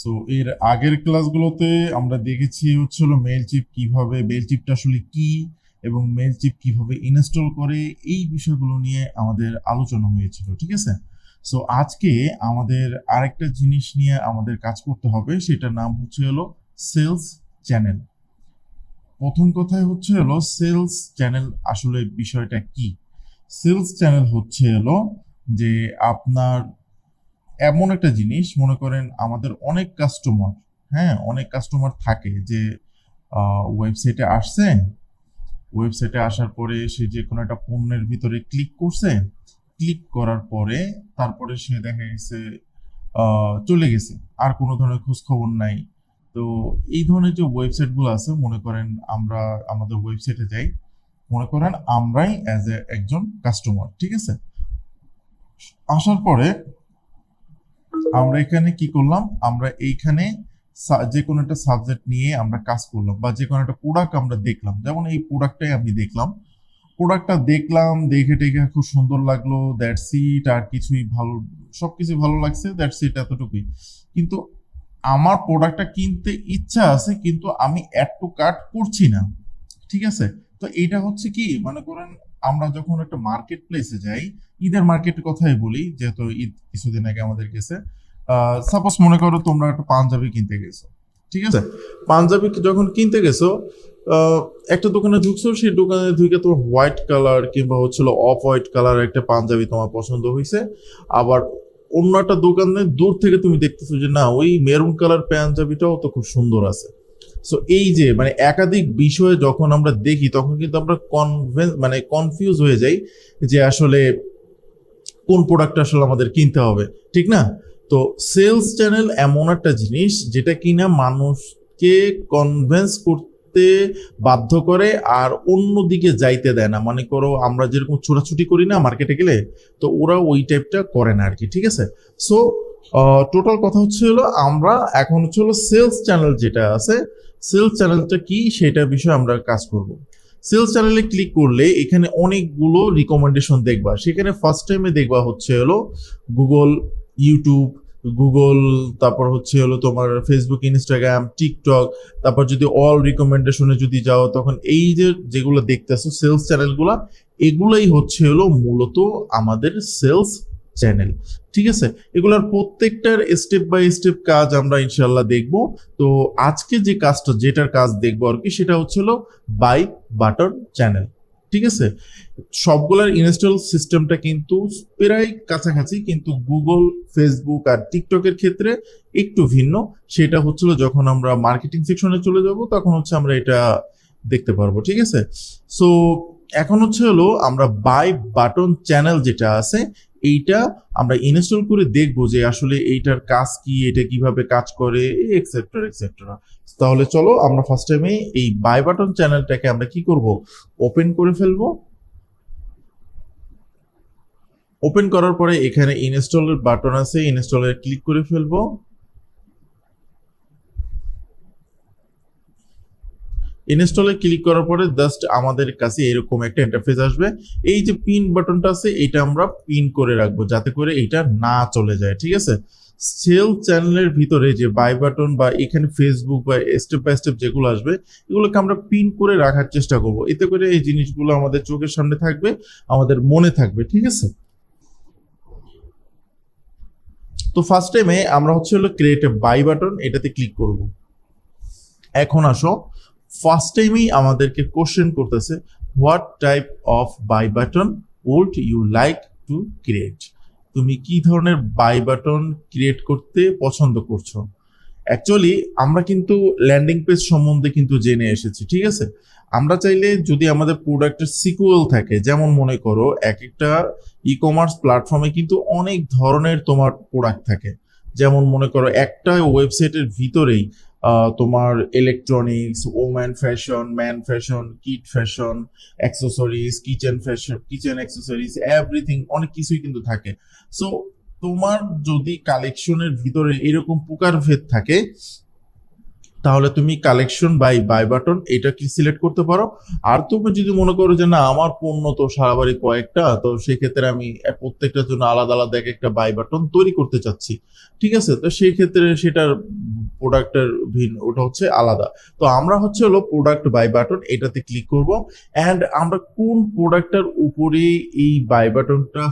So এর আগের ক্লাসগুলোতে আমরা দেখেছি হলো মেল চিপ কিভাবে, মেল চিপটা আসলে কি এবং মেল চিপ কিভাবে ইনস্টল করে, এই বিষয়গুলো নিয়ে আমাদের আলোচনা হয়েছিল, ঠিক আছে। সো আজকে আমাদের আরেকটা জিনিস নিয়ে আমাদের কাজ করতে হবে, সেটার নাম হলো সেলস চ্যানেল। প্রথম কথাই সেলস চ্যানেল আসলে বিষয়টা কি। সেলস চ্যানেল যে আপনার এমন একটা জিনিস, মনে করেন আমাদের অনেক কাস্টমার, হ্যাঁ অনেক কাস্টমার থাকে যে ওয়েবসাইটে আসছে, ওয়েবসাইটে আসার পরে সে যে কোনো একটা পণ্যের ভিতরে ক্লিক করছে, ক্লিক করার পরে তারপরে সে দেখা গেছে চলে গেছে, আর কোনো ধরনের খোঁজ খবর নাই। তো এই ধরনের যে ওয়েবসাইটগুলো আছে, মনে করেন আমরা আমাদের ওয়েবসাইটে যাই, মনে করেন আমরাই অ্যাজ এ একজন কাস্টমার, ঠিক আছে। আসার পরে আমরা এখানে কি করলাম, আমরা এইখানে যে কোনো একটা সাবজেক্ট নিয়ে আমরা কাজ করলাম, বা যে কোনো একটা প্রোডাক্ট আমরা দেখলাম, যেমন এই প্রোডাক্টটাই আমি দেখলাম, প্রোডাক্টটা দেখলাম, দেখে টেকে খুব সুন্দর লাগলো, দ্যাটস ইট, আর কিছুই ভালো, সবকিছু ভালো লাগছে, দ্যাটস ইট, এতটুকুই। কিন্তু আমার প্রোডাক্টটা কিনতে ইচ্ছা আছে, কিন্তু আমি অ্যাড টু কার্ট করছি না, ঠিক আছে। তো এটা কি, মনে করেন আমরা যখন একটা মার্কেট প্লেসে যাই, ঈদের মার্কেটের কথাই বলি, যেহেতু ঈদ কিছুদিন আগে আমাদের গেছে। সাপোজ মনে করো তোমরা একটা পাঞ্জাবি কিনতে গেছো, ঠিক আছে। পাঞ্জাবি যখন কিনতে গেছো, আহ, একটা দোকানে ঢুকছো, সেই দোকানে ঢুকে তোমার হোয়াইট কালার কিংবা অফ হোয়াইট কালার একটা পাঞ্জাবি তোমার পছন্দ হয়েছে। আবার অন্য একটা দোকানে দূর থেকে তুমি দেখতেছো যে না, ওই মেরুন কালার পাঞ্জাবিটাও তো খুব সুন্দর আছে। সো এই যে মানে একাধিক বিষয়ে যখন আমরা দেখি, তখন কিন্তু আমরা কনফিউজ হয়ে যাই যে আসলে কোন প্রোডাক্ট আসলে আমাদের কিনতে হবে, ঠিক না। তো সেলস চ্যানেল এমন একটা জিনিস যেটা কিনা মানুষকে কনভিন্স করতে বাধ্য করে, আর অন্য দিকে যাইতে দেয় না। মনে করো আমরা যেরকম ছোটাছুটি করি না মার্কেটে গেলে, তো ওরা ওই টাইপটা করে না আর কি, ঠিক আছে। সো টোটাল কথা আমরা এখন সেলস চ্যানেল যেটা আছে, সেলস চ্যানেলটা কি সেটা বিষয়ে আমরা কাজ করব। সেলস চ্যানেলে ক্লিক করলে এখানে অনেকগুলো রিকমেন্ডেশন দেখবা, সেখানে ফার্স্ট টাইমে দেখবা গুগল, ইউটিউব, গুগল, তারপর তোমার ফেসবুক, ইনস্টাগ্রাম, টিকটক। তারপর যদি অল রিকমেন্ডেশনে যদি যাও, তখন এই যে যেগুলো দেখতেছো সেলস চ্যানেলগুলা, এগুলাই মূলত আমাদের সেলস চ্যানেল, ঠিক আছে। এগুলার প্রত্যেকটার স্টেপ বাই স্টেপ কাজ আমরা ইনশাল্লাহ দেখব। তো আজকে যে কাজটা, যেটার কাজ দেখবো আর কি, সেটা বাই বাটন চ্যানেল, ঠিক আছে। সবগুলোর ইনস্টল সিস্টেমটা কিন্তু প্রায় কাছাকাছি, কিন্তু গুগল, ফেসবুক আর টিকটকের ক্ষেত্রে একটু ভিন্ন। সেটা যখন আমরা মার্কেটিং সেকশনে চলে যাব, তখন আমরা এটা দেখতে পারবো, ঠিক আছে। সো এখন আমরা বাই বাটন চ্যানেল যেটা আছে, এইটা আমরা ইনস্টল করে দেখবো যে আসলে এইটার কাজ কি, এটা কিভাবে কাজ করে, এক্সেট্রা এক্সেট্রা। তাহলে চলো আমরা ফার্স্ট টাইমে এই বাই বাটন চ্যানেলটাকে আমরা কি করব, ওপেন করে ফেলবো। ওপেন করার পরে এখানে ইনস্টলের বাটন আছে, ইনস্টলের ক্লিক করে ফেলবো। ইনস্টলে ক্লিক করার পরে জাস্ট আমাদের কাছে এরকম একটা ইন্টারফেস আসবে। এই যে পিন বাটনটা আছে, এটা আমরা পিন করে রাখবো যাতে করে এটা না চলে যায়, ঠিক আছে। সেল চ্যানেলের ভিতরে যে বাই বাটন বা এখানে ফেসবুক বা স্টেপ বাই স্টেপ যেগুলো আসবে, এগুলোকে আমরা পিন করে রাখার চেষ্টা করব, এতে করে এই জিনিসগুলো আমাদের চোখের সামনে থাকবে, আমাদের মনে থাকবে, ঠিক আছে। তো ফার্স্ট টাইমে আমরা ক্রিয়েট এ বাই বাটন, এটাতে ক্লিক করব। এখন আসো, ফার্স্ট টাইমেই আমাদেরকে কোশ্চেন করতেছে, what type of buy button would you like to create. তুমি কি ধরনের বাই বাটন ক্রিয়েট করতে পছন্দ করছো। অ্যাকচুয়ালি আমরা কিন্তু ল্যান্ডিং পেজ সম্বন্ধে কিন্তু জেনে এসেছি, ঠিক আছে। আমরা চাইলে যদি আমাদের প্রোডাক্টের সিকুয়েল থাকে, যেমন মনে করো এক একটা ই কমার্স প্ল্যাটফর্মে কিন্তু অনেক ধরনের তোমার প্রোডাক্ট থাকে। যেমন মনে করো একটা ওয়েবসাইটের ভিতরেই তোমার electronics, woman fashion, man fashion, kid fashion, accessories, kitchen fashion, kitchen accessories, everything, অনেক কিছুই কিন্তু থাকে। সো তোমার যদি কালেকশনের ভিতরে এরকম প্রকারভেদ থাকে, তাহলে তুমি কালেকশন বাই বাটন এটা কি সিলেক্ট করতে পারো। আর তুমি যদি মনে করো যে না আমার পণ্য তো সারা বাড়ি কয়েকটা, তো সেক্ষেত্রে আমি প্রত্যেকটার জন্য আলাদা আলাদা একটা বাই বাটন তৈরি করতে চাচ্ছি, ঠিক আছে, তো সেই ক্ষেত্রে সেটার প্রোডাক্টের ভিন্ন ওটা হচ্ছে আলাদা। তো আমরা হচ্ছে হলো প্রোডাক্ট বাই বাটন এটাতে ক্লিক করব, অ্যান্ড আমরা কোন প্রোডাক্টটার উপরে এই বাই বাটনটা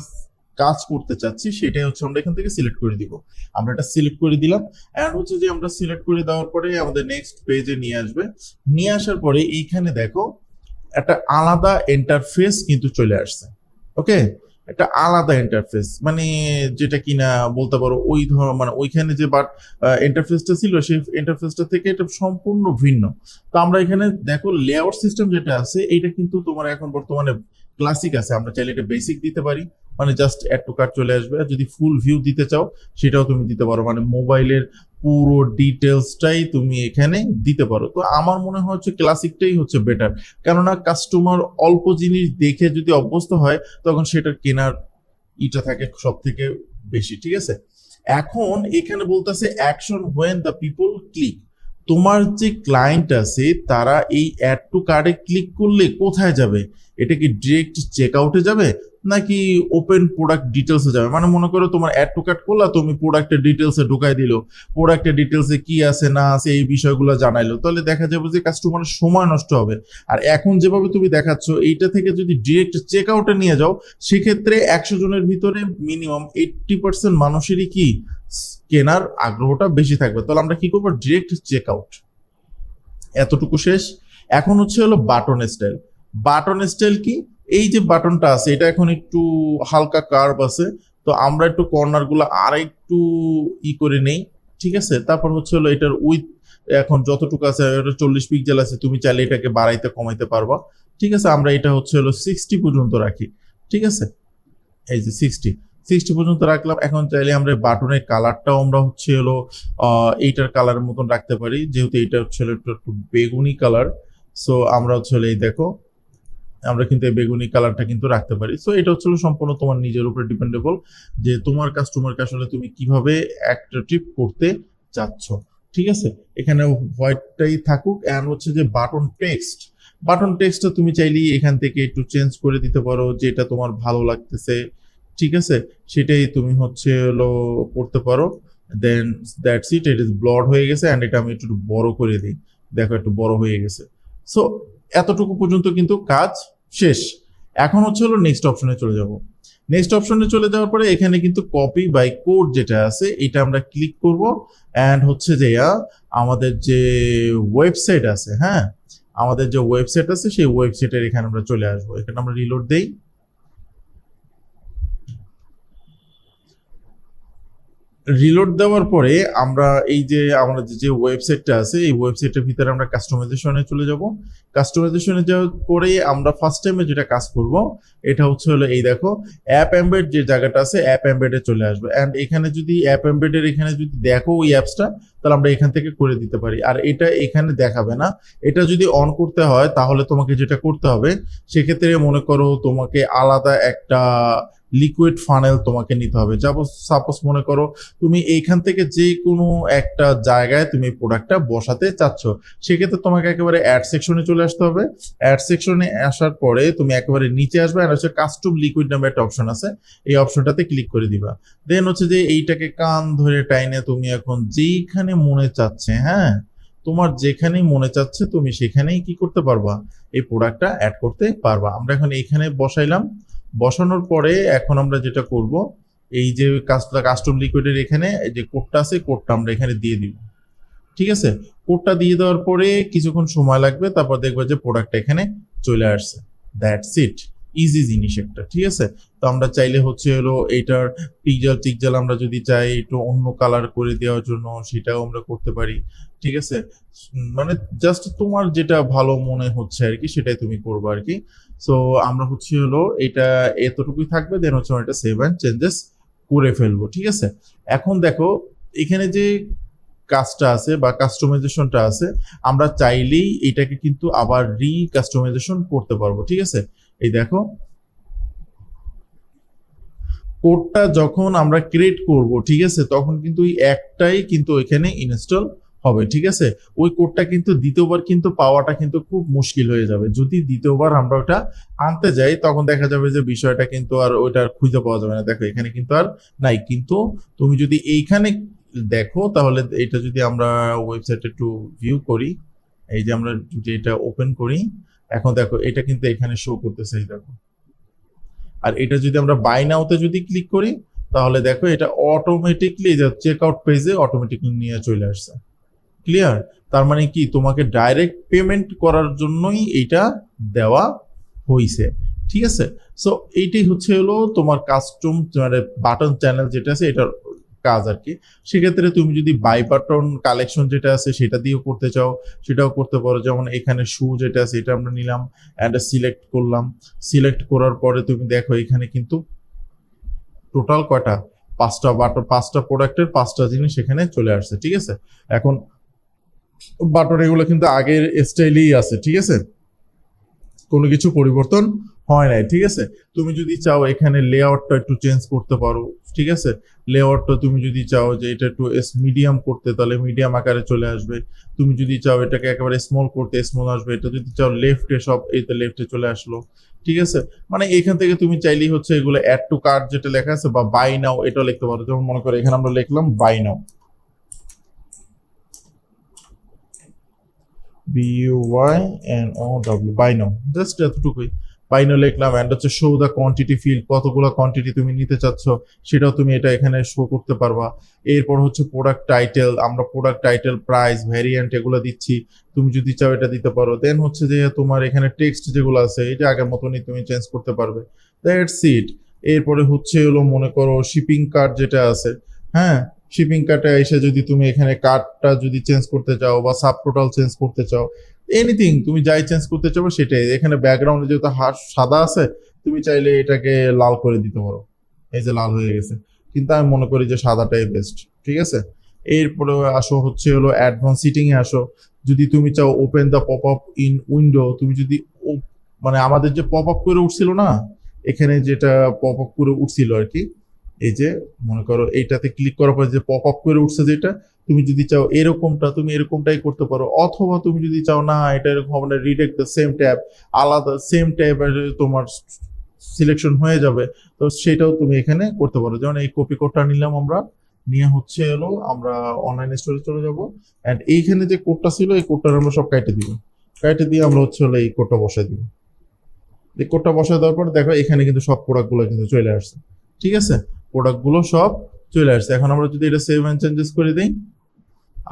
কাজ করতে চাচ্ছি সেটাই হচ্ছে আমরা এখান থেকে সিলেক্ট করে দিব। আমরা এটা সিলেক্ট করে দিলাম, এন্ড হচ্ছে যে আমরা সিলেক্ট করে দেওয়ার পরে আমাদের নেক্সট পেজে নিয়ে আসবে। নিয়ে আসার পরে এইখানে দেখো একটা আলাদা ইন্টারফেস কিন্তু চলে আসছে। ওকে, একটা আলাদা ইন্টারফেস মানে যেটা কিনা বলতে পারো ওই ধর মানে ওইখানে যে বাট ইন্টারফেসটা ছিল সেই ইন্টারফেসটা থেকে এটা সম্পূর্ণ ভিন্ন। তো আমরা এখানে দেখো লেআউট সিস্টেম যেটা আছে এটা কিন্তু তোমার এখন বর্তমানে ক্লাসিক আছে, আমরা চাইলে এটা বেসিক দিতে পারি, মানে জাস্ট অ্যাড টু কার্ট চলে আসবে। আর যদি ফুল ভিউ দিতে চাও সেটাও তুমি দিতে পারো, মানে মোবাইলের পুরো ডিটেলসটাই তুমি এখানে দিতে পারো। তো আমার মনে হয় হচ্ছে ক্লাসিকটাই হচ্ছে বেটার, কেননা কাস্টমার অল্প জিনিস দেখে যদি অভ্যস্ত হয় তখন সেটার কেনার ইটা থাকে সব থেকে বেশি, ঠিক আছে। এখন এখানে বলতেছে action when the people click, তোমার যে ক্লায়েন্ট আছে তারা এই অ্যাড টু কার্ডে ক্লিক করলে কোথায় যাবে? এটা কি ডিরেক্ট চেক আউটে যাবে নাকি ওপেন প্রোডাক্ট ডিটেলসে যাবে? মানে মনে করো তোমার অ্যাড টু কার্ট করলা, তুমি প্রোডাক্টের ডিটেলসে ঢুকাই দিল, প্রোডাক্টের ডিটেলসে কি আছে না আছে এই বিষয়গুলো জানাইলো, তাহলে দেখা যাবে যে কাস্টমারের সময় নষ্ট হবে। আর এখন যেভাবে তুমি দেখাচ্ছ এইটা থেকে যদি ডিরেক্ট চেক আউটে নিয়ে যাও সেক্ষেত্রে 100 জনের ভিতরে মিনিমাম 80% মানুষেরই কি কেনার আগ্রহটা বেশি থাকবে। তাহলে আমরা কি করবো? Direct check out. এতটুকু শেষ। এখন হচ্ছে হলো বাটন স্টাইল। বাটন স্টাইল কি? এই যে বাটনটা আছে এটা এখন একটু হালকা কার্ভ আছে, তো আমরা একটু কর্নার গুলো আর একটু করে নেই, ঠিক আছে। তারপর হচ্ছে হলো এটার উইথ এখন যতটুকু আছে এটা 40 পিক্সেল আছে, তুমি চাইলে এটাকে বাড়াইতে কমাইতে পারবা, ঠিক আছে। আমরা এটা হচ্ছে হলো 60 পর্যন্ত রাখি, ঠিক আছে। এই যে 60 পর্যন্ত রাখলাম। এখন চাইলে আমরা বাটনের কালারটাও আমরা হচ্ছে হলো এইটার কালারের মতন রাখতে পারি, যেহেতু এটা হচ্ছে একটু বেগুনি কালার। সো আমরা হচ্ছে এই দেখো আমরা কিন্তু এই বেগুনি কালারটা কিন্তু রাখতে পারি। সো এটা হচ্ছে সম্পূর্ণ তোমার নিজের উপরে ডিপেন্ডেবল যে তোমার কাস্টমারকে আসলে তুমি কিভাবে অ্যাট্রাকটিভ করতে চাচ্ছ, ঠিক আছে। এখানে হোয়াইটটাই থাকুক। এন্ড হচ্ছে যে বাটন টেক্সটটা তুমি চাইলেই এখান থেকে একটু চেঞ্জ করে দিতে পারো, যেটা তোমার ভালো লাগতেছে, ঠিক আছে, সেটাই তুমি হচ্ছে হলো করতে পারো। Then that's it, it is blood হয়ে গেছে। এন্ড এটা আমি একটু বড় করে দিই, দেখো একটু বড় হয়ে গেছে। সো এতটুকু পর্যন্ত কিন্তু কাজ শেষ। এখন হচ্ছে হলো নেক্সট অপশনে চলে যাব। নেক্সট অপশনে চলে যাওয়ার পরে এখানে কিন্তু কপি বাই কোড যেটা আছে এটা আমরা ক্লিক করব। এন্ড হচ্ছে যে আমাদের যে ওয়েবসাইট আছে, হ্যাঁ আমাদের যে ওয়েবসাইট আছে সেই ওয়েবসাইটের এখানে আমরা চলে আসবো। এখানে আমরা রিলোড দেই। রিলোড দেওয়ার পরে আমরা এই যে আমাদের যে ওয়েবসাইটটা আছে এই ওয়েবসাইটের ভিতরে আমরা কাস্টমাইজেশনে চলে যাব। কাস্টমাইজেশনে যাওয়ার পরে আমরা ফার্স্ট টাইমে যেটা কাজ করব এটা হচ্ছে হলো এই দেখো অ্যাপ এমবেড যে জায়গাটা আছে অ্যাপ এমবেডে চলে আসবে। এন্ড এখানে যদি অ্যাপ এমবেডের এখানে যদি দেখো ওই অ্যাপসটা, তাহলে আমরা এখান থেকে করে দিতে পারি। আর এটা এখানে দেখাবে না। এটা যদি অন করতে হয় তাহলে তোমাকে যেটা করতে হবে সেক্ষেত্রে মনে করো তোমাকে আলাদা একটা লিকুইড ফানেল তোমাকে নিতে হবে। সাপোজ মনে করো তুমি এইখান থেকে যে কোনো একটা জায়গায় তুমি প্রোডাক্টটা বসাতে চাচ্ছ, সেক্ষেত্রে তোমাকে একেবারে অ্যাড সেকশনে চলে আসতে হবে। অ্যাড সেকশনে আসার পরে তুমি একেবারে নিচে আসবে, আর হচ্ছে কাস্টম লিকুইড নামে একটা অপশন আছে, এই অপশনটাতে ক্লিক করে দিবা। দেন হচ্ছে যে এইটাকে কান ধরে টাইনে তুমি এখন যেইখানে মনে চাচ্ছে, হ্যাঁ তোমার যেখানেই মনে চাচ্ছে তুমি সেখানেই কি করতে পারবা, এই প্রোডাক্টটা অ্যাড করতে পারবা। আমরা এখন এইখানে বসাইলাম। বসানোর পরে এখন আমরা যেটা করব এই যে কাস্টম লিকুইডের এখানে যে কোডটা আছে কোডটা আমরা এখানে দিয়ে দিব, ঠিক আছে। কোডটা দিয়ে দেওয়ার পরে কিছুক্ষণ সময় লাগবে, তারপর দেখবে যে প্রোডাক্টটা এখানে চলে আসছে। দ্যাটস ইট, ইজি জিনিস একটা, ঠিক আছে। তো আমরা চাইলে হচ্ছে হলো এইটার টিকজাল আমরা যদি চাই একটু অন্য কালার করে দেওয়ার জন্য সেটাও আমরা করতে পারি, ঠিক আছে। মানে জাস্ট তোমার যেটা ভালো মনে হচ্ছে আর কি সেটাই তুমি করবে আর কি। সো আমরা হচ্ছে হলো এটা এতটুকুই থাকবে। দেন হচ্ছে এটা সেভ অ্যান্ড চেঞ্জেস করে ফেলবো, ঠিক আছে। এখন দেখো এখানে যে কাজটা আছে বা কাস্টমাইজেশনটা আছে আমরা চাইলেই এটাকে কিন্তু আবার কাস্টমাইজেশন করতে পারবো, ঠিক আছে। এই দেখো কোডটা যখন আমরা ক্রিয়েট করব, ঠিক আছে, তখন কিন্তু এই একটাই কিন্তু এখানে ইনস্টল হবে, ঠিক আছে। ওই কোডটা কিন্তু দ্বিতীয়বার কিন্তু পাওয়াটা কিন্তু খুব মুশকিল হয়ে যাবে। যদি দ্বিতীয়বার আমরা ওটা আনতে যাই তখন দেখা যাবে যে বিষয়টা কিন্তু আর ওইটা আর খুঁজে পাওয়া যাবে না। দেখো এখানে কিন্তু আর নাই, কিন্তু তুমি যদি এইখানে দেখো তাহলে এটা যদি আমরা ওয়েবসাইটে একটু ভিউ করি, এই যে আমরা যদি এটা ওপেন করি, এখন দেখো এটা কিন্তু এখানে শো করতেছে, এই দেখো। আর এটা যদি আমরা বাই নাওতে যদি ক্লিক করি তাহলে দেখো এটা অটোমেটিকলি চেক আউট পেজে অটোমেটিকলি নিয়ে চলে আসছে। ক্লিয়ার? তার মানে কি তোমাকে ডাইরেক্ট পেমেন্ট করার জন্যই এইটা দেওয়া হইছে, ঠিক আছে। সো এইটাই হচ্ছে হলো তোমার কাস্টম মানে বাটন চ্যানেল যেটা আছে এটার কাজ আর কি। সেক্ষেত্রে তুমি যদি বাই বাটন কালেকশন যেটা আছে সেটা দিয়েও করতে চাও সেটাও করতে পারো। যেমন এখানে শু যেটা আছে এটা আমরা নিলাম অ্যান্ড সিলেক্ট করলাম। সিলেক্ট করার পরে তুমি দেখো এখানে কিন্তু টোটাল কয়টা, 5টা বাটন, 5টা প্রোডাক্টের 5টা জিনিস এখানে চলে আসছে, ঠিক আছে। এখন বাটন এগুলো কিন্তু আগের স্টাইলেই আছে, ঠিক আছে, কোনো কিছু পরিবর্তন হয় নাই, ঠিক আছে। তুমি যদি চাও এখানে লেআউটটা একটু চেঞ্জ করতে পারো, ঠিক আছে। লেআউটটা তুমি যদি চাও যে এটা একটু মিডিয়াম করতে তাহলে মিডিয়াম আকারে চলে আসবে। তুমি যদি চাও এটাকে একেবারে স্মল করতে স্মল আসবে। এটা যদি চাও লেফটে সব এই তো লেফটে চলে আসলো, ঠিক আছে। মানে এখান থেকে তুমি চাইলেই হচ্ছে এগুলো অ্যাড টু কার্ট যেটা লেখা আছে বা বাই নাও এটাও লিখতে পারো। যেমন মনে করো এখানে আমরা লিখলাম buy now, BUYNOW, buy now, just এতটুকুই। বাই নাও লিখলাম অ্যান্ড হচ্ছে শো দ্য কোয়ান্টিটি ফিল্ড, কতগুলো কোয়ান্টিটি তুমি নিতে চাচ্ছ সেটাও তুমি এটা এখানে শো করতে পারবা। এরপর হচ্ছে প্রোডাক্ট টাইটেল, আমরা প্রোডাক্ট টাইটেল, প্রাইস, ভ্যারিয়েন্ট এগুলো দিচ্ছি, তুমি যদি চাও এটা দিতে পারো। দেন হচ্ছে যে তোমার এখানে টেক্সট যেগুলো আছে এটা আগের মতনই তুমি চেঞ্জ করতে পারবে, দ্যাটস ইট। এরপরে হচ্ছে হলো মনে করো শিপিং কার্ড যেটা আছে, হ্যাঁ, শিপিং কার্টে এসে যদি তুমি এখানে কার্ডটা যদি চেঞ্জ করতে চাও বা সাব টোটাল চেঞ্জ করতে চাও, এনিথিং তুমি যাই চেঞ্জ করতে চাও সেটাই। এখানে ব্যাকগ্রাউন্ডে যেহেতু সাদা আছে তুমি চাইলে এটাকে লাল করে দিতে পারো, এই যে লাল হয়ে গেছে, কিন্তু আমি মনে করি যে সাদাটাই বেস্ট, ঠিক আছে। এরপরে আসো হচ্ছে হলো অ্যাডভান্স সিটিং এ আসো। যদি তুমি চাও open the pop up in window, তুমি যদি মানে আমাদের যে পপ আপ করে উঠছিল না, এখানে যেটা পপ আপ করে উঠছিল আর কি, এই যে মনে করো এইটাতে ক্লিক করার পরে যে পপ আপ করে উঠছে যেটা, তুমি যদি চাও এরকমটা তুমি এরকমটাই করতে পারো। অথবা তুমি যদি চাও না এটা এরকম হবে না, রিডাইরেক্ট দ্য সেম ট্যাব, আলাদা সেম ট্যাবের তোমার সিলেকশন হয়ে যাবে, তো সেটাও তুমি এখানে করতে পারো। যেমন এই কপি কোডটা নিলাম আমরা, নিয়ে হচ্ছে হলো আমরা অনলাইন স্টোরে চলে যাব এন্ড এইখানে যে কোডটা ছিল এই কোডটা আমরা সব কেটে দিব, কেটে দিয়ে আমরা হচ্ছে হলো এই কোডটা বসাই দিব। এই কোডটা বসায় দেওয়ার পর দেখো এখানে কিন্তু সব প্রোডাক্টগুলো কিন্তু চলে আসছে, ঠিক আছে। প্রোডাক্টগুলো সব চলে আসছে। এখন আমরা যদি এটা সেভ এন্ড চেঞ্জেস করে দিই,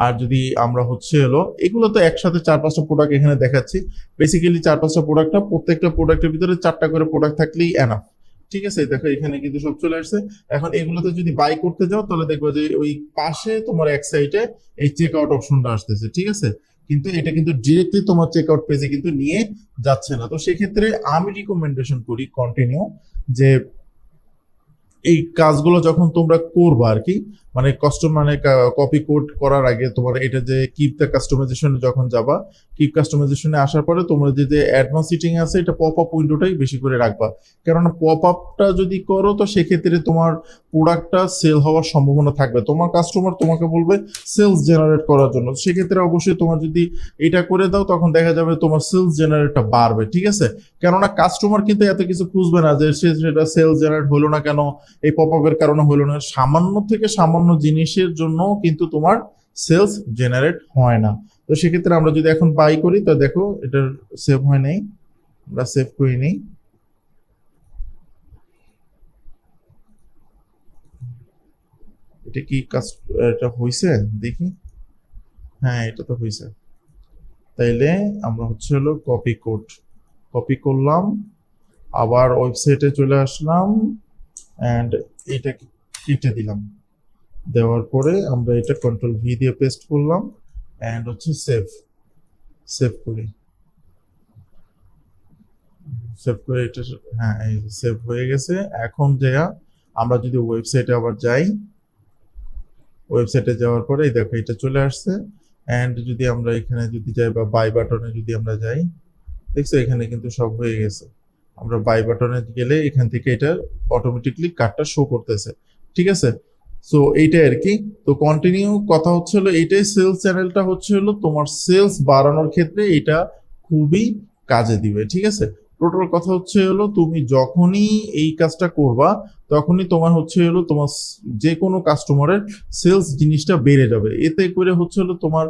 আর যদি আমরা হচ্ছে হলো এগুলো তো একসাথে 4-5টা প্রোডাক্ট এখানে দেখাচ্ছি, বেসিক্যালি 4-5টা প্রোডাক্টটা প্রত্যেকটা প্রোডাক্টের ভিতরে 4টা করে প্রোডাক্ট থাকলেই এনাফ, ঠিক আছে। দেখো এখানে কিন্তু সব চলে আসছে। এখন এগুলোতে যদি বাই করতে যাও তাহলে দেখবো যে ওই পাশে তোমার এক সাইডে এই চেক আউট অপশনটা আসতেছে, ঠিক আছে। কিন্তু এটা কিন্তু ডিরেক্টলি তোমার চেক আউট পেজে কিন্তু নিয়ে যাচ্ছে না। তো সেক্ষেত্রে আমি রিকমেন্ডেশন করি কন্টিনিউ যে এই কাজগুলো যখন তোমরা করবা আর কি, মানে মানে কপি কোড করার আগে তোমার এটা যে কিপ দ্য কাস্টমাইজেশনে যখন যাবা, কিপ কাস্টমাইজেশনে আসার পরে তোমরা যে অ্যাডভান্স সিটিং আছে এটা পপ আপ উইন্ডোটাই বেশি করে রাখবা। কেননা পপ আপটা যদি করো তো সেক্ষেত্রে তোমার প্রোডাক্টটা সেল হওয়ার সম্ভাবনা থাকবে, তোমার কাস্টমার তোমাকে বলবে সেলস জেনারেট করার জন্য। সেক্ষেত্রে অবশ্যই তোমার যদি এটা করে দাও তখন দেখা যাবে তোমার সেলস জেনারেটটা বাড়বে, ঠিক আছে। কেননা কাস্টমার কিন্তু এত কিছু খুঁজবে না যে সেটা সেলস জেনারেট হলো না কেন, এই পপ আপের কারণে হলো না। সামান্য থেকে সামান্য জিনিসের জন্য কিন্তু তোমার সেলস জেনারেট হয় না। তো সেক্ষেত্রে আমরা যদি এখন বাই করি তো দেখো এটা সেভ হয় নাই, আমরা সেভ করি নেই। এটা কি কাজ, এটা হয়েছে দেখি, হ্যাঁ এটা তো হয়েছে। তাইলে আমরা হচ্ছে হলো কপি কোড কপি করলাম, আবার ওয়েবসাইটে চলে আসলাম অ্যান্ড এটা কেটে দিলাম। দেওয়ার পরে আমরা এটা কন্ট্রোল ভি দিয়ে পেস্ট করলাম অ্যান্ড হচ্ছে সেভ সেভ করি, সেভ করে এটা, হ্যাঁ এই সেভ হয়ে গেছে। এখন যা আমরা যদি ওয়েবসাইটে আবার যাই, ওয়েবসাইটে যাওয়ার পরে এই দেখো এটা চলে আসছে। অ্যান্ড যদি আমরা এখানে যদি যাই বা বাই বাটনে যদি আমরা যাই, দেখছো এখানে কিন্তু সব হয়ে গেছে। আমরা বাই বাটনে গেলে এখান থেকে এটা অটোমেটিকলি কার্ডটা শো করতেছে, ঠিক আছে। সো এইটাই আর কি। তো কন্টিনিউ কথা হচ্ছে হলো এইটাই, সেলস চ্যানেলটা হচ্ছে হলো তোমার সেলস বাড়ানোর ক্ষেত্রে এটা খুবই কাজে দিবে, ঠিক আছে। টোটাল কথা হচ্ছে হলো তুমি যখনই এই কাজটা করবা তখনই তোমার হচ্ছে হলো তোমার যে কোনো কাস্টমারের সেলস জিনিসটা বেড়ে যাবে। এতে করে হচ্ছে হলো তোমার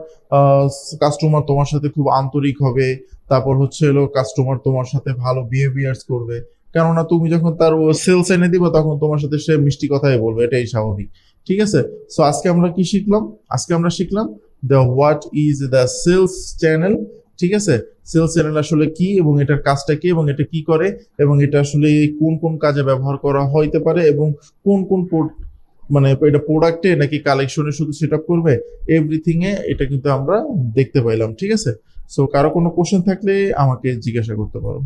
কাস্টমার তোমার সাথে খুব আন্তরিক হবে। তারপর হচ্ছে হলো কাস্টমার তোমার সাথে ভালো বিহেভিয়ার্স করবে, কেননা তুমি যখন তার সেলস এনে দিবা তখন তোমার সাথে সে মিষ্টি কথাই বলবে, এটাই স্বাভাবিক, ঠিক আছে। সো আজকে আমরা কি শিখলাম? আজকে আমরা শিখলাম the what is the sales channel, ঠিক আছে। সেলস চ্যানেল আসলে কি এবং এটার কাজটা কি এবং এটা কি করে এবং এটা আসলে কোন কোন কাজে ব্যবহার করা হইতে পারে এবং কোন কোন মানে এটা প্রোডাক্টে নাকি কালেকশনে শুধু সেট আপ করবে, এভরিথিং এ এটা কিন্তু আমরা দেখতে পাইলাম, ঠিক আছে। সো কারো কোনো কোশ্চেন থাকলে আমাকে জিজ্ঞাসা করতে পারো।